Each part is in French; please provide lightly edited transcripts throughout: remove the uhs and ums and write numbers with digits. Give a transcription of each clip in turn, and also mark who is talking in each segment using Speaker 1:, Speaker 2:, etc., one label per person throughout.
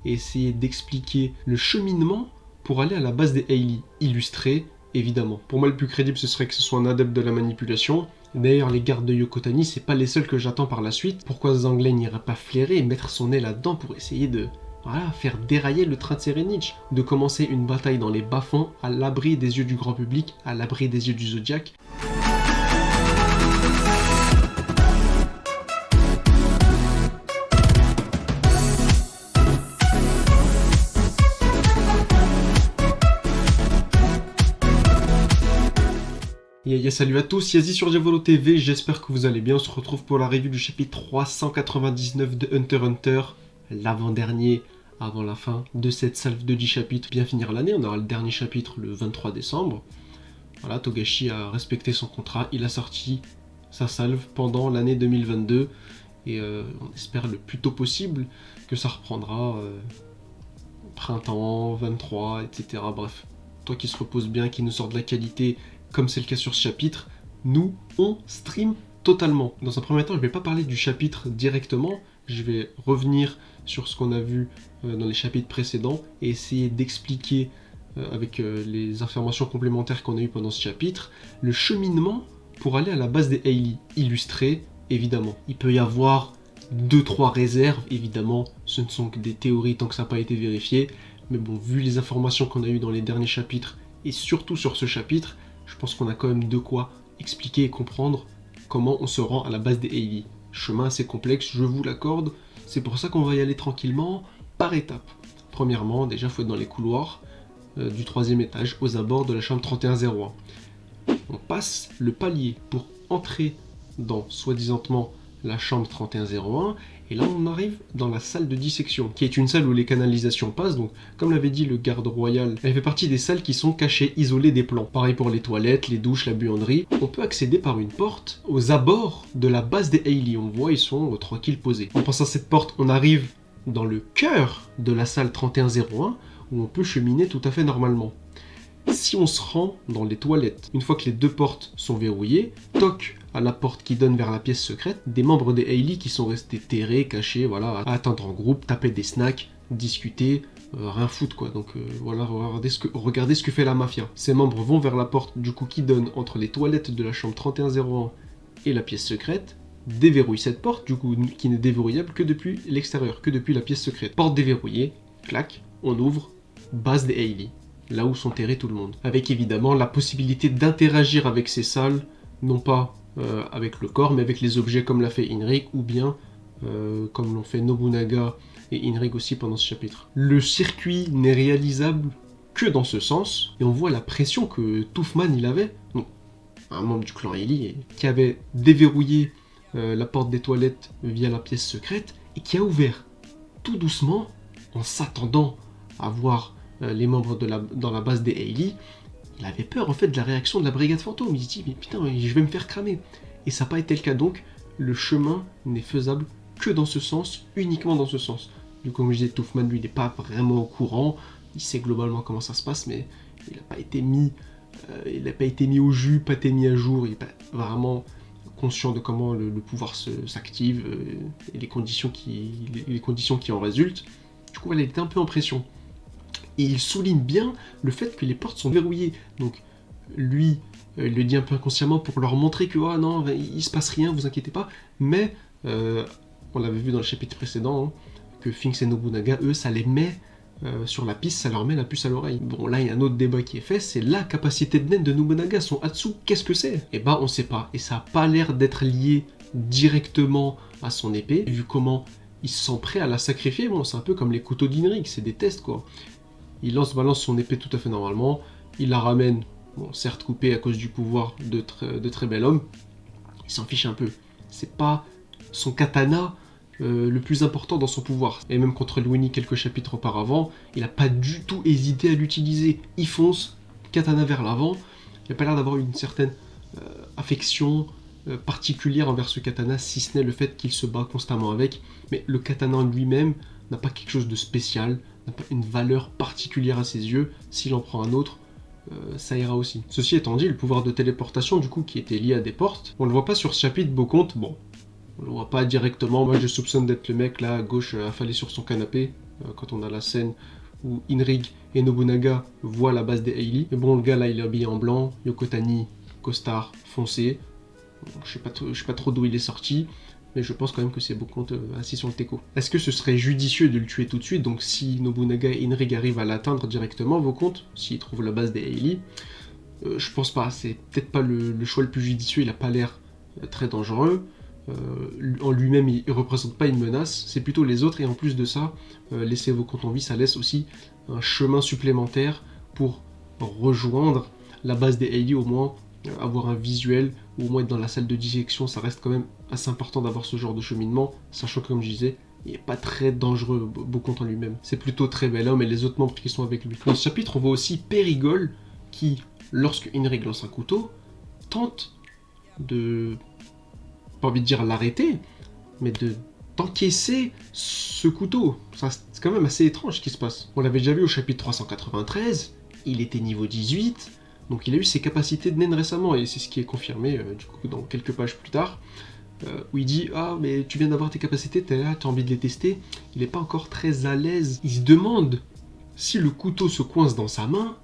Speaker 1: et essayer d'expliquer le cheminement pour aller à la base des Hailey, illustré évidemment. Pour moi le plus crédible ce serait que ce soit un adepte de la manipulation. D'ailleurs les gardes de Yokotani c'est pas les seuls que j'attends par la suite. Pourquoi Zanglais n'irait pas flairer et mettre son nez là-dedans pour essayer de faire dérailler le train de Serenich, de commencer une bataille dans les bas-fonds, à l'abri des yeux du grand public, à l'abri des yeux du Zodiac. Salut à tous, Yazi sur Diavolo TV, j'espère que vous allez bien. On se retrouve pour la review du chapitre 399 de Hunter x Hunter, l'avant-dernier avant la fin de cette salve de 10 chapitres. Bien finir l'année, on aura le dernier chapitre le 23 décembre. Voilà, Togashi a respecté son contrat, il a sorti sa salve pendant l'année 2022 et on espère le plus tôt possible que ça reprendra printemps, 23, etc. Bref, toi qui se repose bien, qui nous sort de la qualité, comme c'est le cas sur ce chapitre, nous, on stream totalement. Dans un premier temps, je ne vais pas parler du chapitre directement, je vais revenir sur ce qu'on a vu dans les chapitres précédents et essayer d'expliquer avec les informations complémentaires qu'on a eues pendant ce chapitre, le cheminement pour aller à la base des Hailey, illustré évidemment. Il peut y avoir 2-3 réserves, évidemment, ce ne sont que des théories tant que ça n'a pas été vérifié, mais bon, vu les informations qu'on a eues dans les derniers chapitres, et surtout sur ce chapitre, je pense qu'on a quand même de quoi expliquer et comprendre comment on se rend à la base des Hailey. Chemin assez complexe, je vous l'accorde, c'est pour ça qu'on va y aller tranquillement, par étapes. Premièrement, déjà, il faut être dans les couloirs du 3e étage, aux abords de la chambre 3101. On passe le palier pour entrer dans, soi-disantement, la chambre 3101, et là on arrive dans la salle de dissection, qui est une salle où les canalisations passent, donc comme l'avait dit le garde royal, elle fait partie des salles qui sont cachées, isolées des plans. Pareil pour les toilettes, les douches, la buanderie. On peut accéder par une porte aux abords de la base des Hailey, on voit ils sont tranquilles posés. En passant cette porte, on arrive dans le cœur de la salle 3101, où on peut cheminer tout à fait normalement. Si on se rend dans les toilettes, une fois que les deux portes sont verrouillées, toc à la porte qui donne vers la pièce secrète, des membres des Hailey qui sont restés terrés, cachés, voilà, à attendre en groupe, taper des snacks, discuter, rien foutre quoi. Donc voilà, regardez ce que fait la mafia. Ces membres vont vers la porte du coup qui donne entre les toilettes de la chambre 3101 et la pièce secrète, déverrouillent cette porte du coup qui n'est déverrouillable que depuis l'extérieur, que depuis la pièce secrète. Porte déverrouillée, clac, on ouvre, base des Hailey. Là où sont terrés tout le monde. Avec évidemment la possibilité d'interagir avec ces salles, non pas avec le corps, mais avec les objets comme l'a fait Inrig, ou bien comme l'ont fait Nobunaga et Inrig aussi pendant ce chapitre. Le circuit n'est réalisable que dans ce sens, et on voit la pression que Toothman il avait, donc, un membre du clan Hailey, qui avait déverrouillé la porte des toilettes via la pièce secrète, et qui a ouvert tout doucement, en s'attendant à voir les membres dans la base des Hailey. Il avait peur en fait de la réaction de la brigade fantôme, il se dit mais putain je vais me faire cramer. Et ça n'a pas été le cas, donc le chemin n'est faisable que dans ce sens, uniquement dans ce sens. Du coup comme je disais, Toothman lui n'est pas vraiment au courant, il sait globalement comment ça se passe, mais il n'a pas été mis au jus, pas été mis à jour, il n'est pas vraiment conscient de comment le pouvoir s'active et les conditions qui en résultent. Du coup elle était un peu en pression. Et il souligne bien le fait que les portes sont verrouillées. Donc lui, il le dit un peu inconsciemment pour leur montrer que oh non, il se passe rien, vous inquiétez pas. Mais on l'avait vu dans le chapitre précédent, hein, que Finks et Nobunaga, eux, ça les met sur la piste, ça leur met la puce à l'oreille. Bon là, il y a un autre débat qui est fait, c'est la capacité de nen de Nobunaga, son Hatsu, qu'est-ce que c'est? Eh ben on sait pas, et ça a pas l'air d'être lié directement à son épée, vu comment il se sent prêt à la sacrifier. Bon, c'est un peu comme les couteaux d'Inrig, c'est des tests quoi. Il balance son épée tout à fait normalement, il la ramène, bon, certes coupée à cause du pouvoir de très bel homme, il s'en fiche un peu. C'est pas son katana le plus important dans son pouvoir. Et même contre Luini quelques chapitres auparavant, il n'a pas du tout hésité à l'utiliser. Il fonce, katana vers l'avant, il n'a pas l'air d'avoir une certaine affection particulière envers ce katana, si ce n'est le fait qu'il se bat constamment avec, mais le katana en lui-même n'a pas quelque chose de spécial, n'a pas une valeur particulière à ses yeux. S'il en prend un autre, ça ira aussi. Ceci étant dit, le pouvoir de téléportation du coup qui était lié à des portes, on le voit pas sur ce chapitre, Beauconte, bon, on le voit pas directement. Moi je soupçonne d'être le mec là à gauche affalé sur son canapé, quand on a la scène où Inrig et Nobunaga voient la base des Hailey. Mais bon, le gars là, il est habillé en blanc, Yokotani, costard foncé. Bon, je sais pas trop d'où il est sorti, mais je pense quand même que c'est beaucoup assis sur le teco. Est-ce que ce serait judicieux de le tuer tout de suite? Donc si Nobunaga et Inrig arrivent à l'atteindre directement, vos comptes, s'ils trouvent la base des Hailey, je pense pas. C'est peut-être pas le choix le plus judicieux, il a pas l'air très dangereux. En lui-même, il représente pas une menace, c'est plutôt les autres, et en plus de ça, laisser vos comptes en vie, ça laisse aussi un chemin supplémentaire pour rejoindre la base des Hailey, au moins avoir un visuel, ou au moins être dans la salle de dissection. Ça reste quand même assez important d'avoir ce genre de cheminement, sachant que, comme je disais, il n'est pas très dangereux, Beaucomte en lui-même. C'est plutôt très bel homme et les autres membres qui sont avec lui. Dans ce chapitre, on voit aussi Périgole, qui, lorsque Inrig lance un couteau, tente de... pas envie de dire l'arrêter, mais d'encaisser ce couteau. C'est quand même assez étrange ce qui se passe. On l'avait déjà vu au chapitre 393, il était niveau 18, donc il a eu ses capacités de naine récemment, et c'est ce qui est confirmé du coup dans quelques pages plus tard, où il dit « Ah, mais tu viens d'avoir tes capacités, t'as envie de les tester ». Il n'est pas encore très à l'aise. Il se demande si le couteau se coince dans sa main,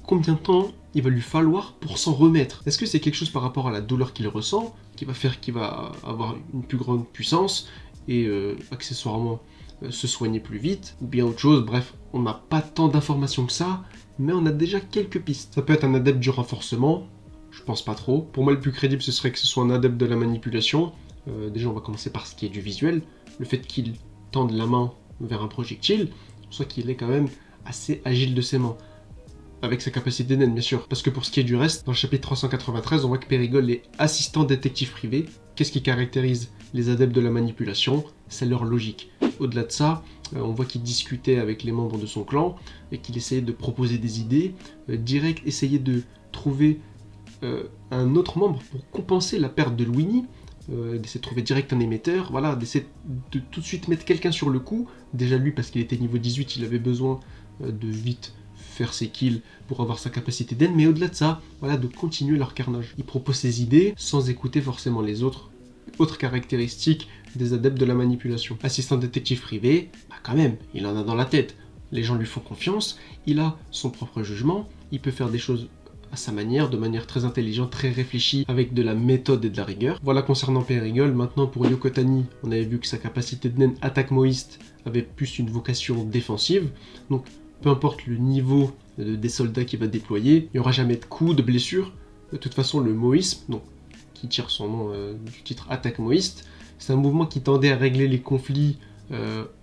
Speaker 1: combien de temps il va lui falloir pour s'en remettre. Est-ce que c'est quelque chose par rapport à la douleur qu'il ressent, qui va faire qu'il va avoir une plus grande puissance, et accessoirement se soigner plus vite, ou bien autre chose? Bref, on n'a pas tant d'informations que ça, mais on a déjà quelques pistes. Ça peut être un adepte du renforcement, je pense pas trop. Pour moi, le plus crédible, ce serait que ce soit un adepte de la manipulation. Déjà, on va commencer par ce qui est du visuel. Le fait qu'il tende la main vers un projectile, soit qu'il est quand même assez agile de ses mains. Avec sa capacité naine, bien sûr. Parce que pour ce qui est du reste, dans le chapitre 393, on voit que Périgole est assistant détective privé. Qu'est-ce qui caractérise les adeptes de la manipulation? C'est leur logique. Au-delà de ça, on voit qu'il discutait avec les membres de son clan et qu'il essayait de proposer des idées. Direct, essayer de trouver un autre membre pour compenser la perte de Louini. D'essayer de trouver direct un émetteur, voilà, d'essayer de tout de suite mettre quelqu'un sur le coup. Déjà lui, parce qu'il était niveau 18, il avait besoin de vite faire ses kills pour avoir sa capacité d'aide, mais au-delà de ça, voilà, de continuer leur carnage. Il propose ses idées sans écouter forcément les autres. Autre caractéristique des adeptes de la manipulation. Assistant détective privé, bah quand même, il en a dans la tête. Les gens lui font confiance, il a son propre jugement, il peut faire des choses à sa manière, de manière très intelligente, très réfléchie, avec de la méthode et de la rigueur. Voilà concernant Périgole. Maintenant pour Yokotani, on avait vu que sa capacité de naine attaque moïste avait plus une vocation défensive, donc peu importe le niveau des soldats qu'il va déployer, il n'y aura jamais de coups, de blessures. De toute façon, le moïsme, donc, qui tire son nom du titre attaque moïste, c'est un mouvement qui tendait à régler les conflits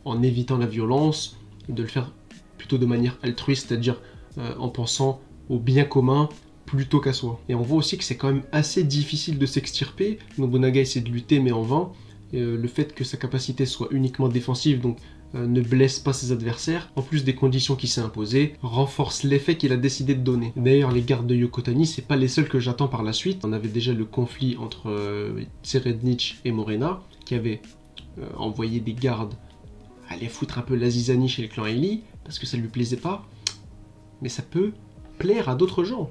Speaker 1: en évitant la violence, de le faire plutôt de manière altruiste, c'est-à-dire en pensant au bien commun plutôt qu'à soi. Et on voit aussi que c'est quand même assez difficile de s'extirper. Nobunaga essaie de lutter mais en vain. Le fait que sa capacité soit uniquement défensive, donc ne blesse pas ses adversaires, en plus des conditions qu'il s'est imposées, renforce l'effet qu'il a décidé de donner. D'ailleurs, les gardes de Yokotani, c'est pas les seuls que j'attends par la suite. On avait déjà le conflit entre Tserednich et Morena, qui avait envoyé des gardes aller foutre un peu la zizanie chez le clan Hailey, parce que ça lui plaisait pas. Mais ça peut plaire à d'autres gens.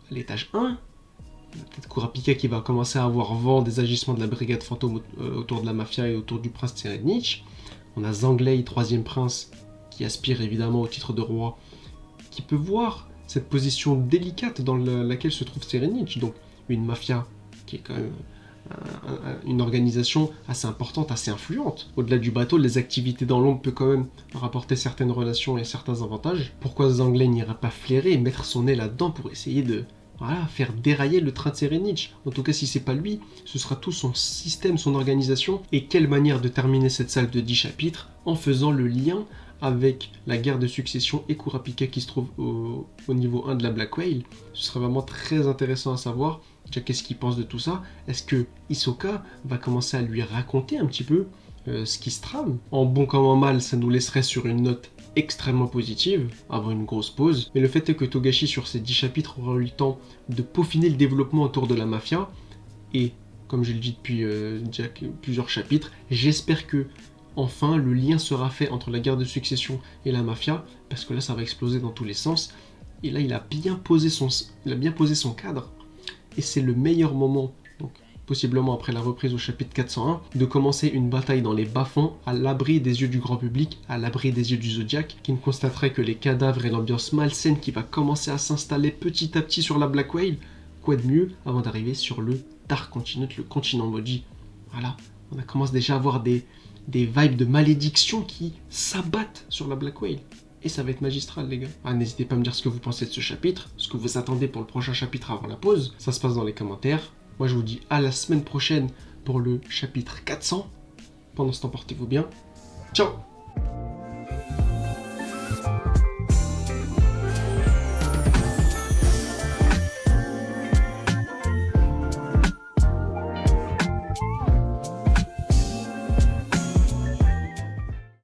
Speaker 1: À l'étage 1, peut-être Kurapika qui va commencer à avoir vent des agissements de la brigade fantôme autour de la mafia et autour du prince Tserednich. On a Zanglei, troisième prince, qui aspire évidemment au titre de roi, qui peut voir cette position délicate dans laquelle se trouve Tserednich, donc une mafia qui est quand même une organisation assez importante, assez influente. Au-delà du bateau, les activités dans l'ombre peuvent quand même rapporter certaines relations et certains avantages. Pourquoi Zanglei n'irait pas flairer et mettre son nez là-dedans pour essayer de faire dérailler le train de Tserednich? En tout cas, si c'est pas lui, ce sera tout son système, son organisation. Et quelle manière de terminer cette salle de 10 chapitres en faisant le lien avec la guerre de succession et Kurapika qui se trouve au niveau 1 de la Black Whale. Ce serait vraiment très intéressant à savoir. Déjà, qu'est-ce qu'il pense de tout ça? Est-ce que Hisoka va commencer à lui raconter un petit peu ce qui se trame? En bon comme en mal, ça nous laisserait sur une note extrêmement positive, avant une grosse pause. Mais le fait est que Togashi, sur ces 10 chapitres, aura eu le temps de peaufiner le développement autour de la mafia. Et, comme je le dis depuis déjà plusieurs chapitres, j'espère que enfin le lien sera fait entre la guerre de succession et la mafia, parce que là ça va exploser dans tous les sens. Et là il a bien posé son cadre, et c'est le meilleur moment donc, possiblement après la reprise au chapitre 401, de commencer une bataille dans les bas-fonds, à l'abri des yeux du grand public, à l'abri des yeux du Zodiac, qui ne constaterait que les cadavres et l'ambiance malsaine qui va commencer à s'installer petit à petit sur la Black Whale. Quoi de mieux avant d'arriver sur le Dark Continent, le continent maudit. Voilà, on commence déjà à avoir des vibes de malédiction qui s'abattent sur la Black Whale. Et ça va être magistral, les gars. Ah, n'hésitez pas à me dire ce que vous pensez de ce chapitre, ce que vous attendez pour le prochain chapitre avant la pause. Ça se passe dans les commentaires. Moi, je vous dis à la semaine prochaine pour le chapitre 400. Pendant ce temps, portez-vous bien. Ciao!